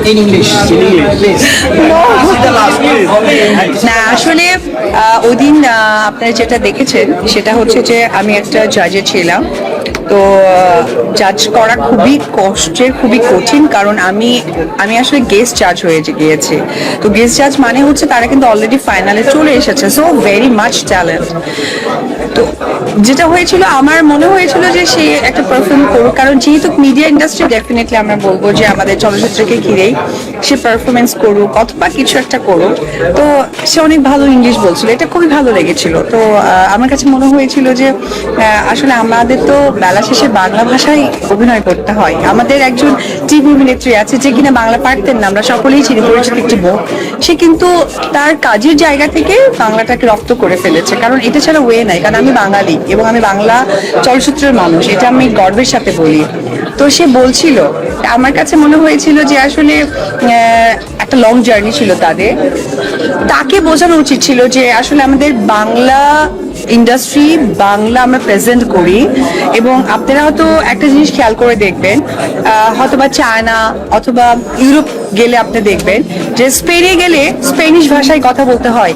In English, please. না আসলে ওই দিন আপনারা যেটা দেখেছেন সেটা হচ্ছে যে আমি একটা জাজে ছিলাম। তো জাজ করা খুবই কষ্টের, খুবই কঠিন, কারণ আমি আমি আসলে গেস্ট জাজ হয়ে গিয়েছি। তো গেস্ট জাজ মানে হচ্ছে তারা কিন্তু অলরেডি ফাইনালে চলে এসেছে, সো ভেরি মাচ ট্যালেন্ট। তো যেটা হয়েছিল, আমার মনে হয়েছিল যে সে একটা পারফর্ম করুক, কারণ যেহেতু মিডিয়া ইন্ডাস্ট্রি, ডেফিনেটলি আমরা বলবো যে আমাদের চলচ্চিত্রকে ঘিরেই সে পারফরমেন্স করুক অথবা কিছু একটা করুক। তো সে অনেক ভালো ইংলিশ বলছিল, এটা খুবই ভালো লেগেছিল। তো আমার কাছে মনে হয়েছিল যে আসলে আমাদের তো বেলা শেষে বাংলা ভাষায় অভিনয় করতে হয়। আমাদের একজন টিভি অভিনেত্রী আছে যে কিনা বাংলা পারতেন না, আমরা সকলেই চিনি, পরিচিত একটি বোন। সে কিন্তু তার কাজের জায়গা থেকে বাংলাটাকে রপ্ত করে ফেলেছে, কারণ এটা ছাড়া ওয়ে নাই। কারণ আমি বাঙালি এবং আমি বাংলা চলচ্চিত্রের মানুষ, এটা আমি গর্বের সাথে বলি। তো সে বলছিল, আমার কাছে মনে হয়েছিল যে আসলে একটা লং জার্নি ছিল তাদের। তাকে বোঝানো উচিত ছিল যে আসলে আমাদের বাংলা ইন্ডাস্ট্রি, বাংলা আমরা প্রেজেন্ট করি। এবং আপনারা হয়তো একটা জিনিস খেয়াল করে দেখবেন, হয়তোবা চায়না অথবা ইউরোপ গেলে আপনি দেখবেন যে স্পেনে গেলে স্পেনিশ ভাষায় কথা বলতে হয়।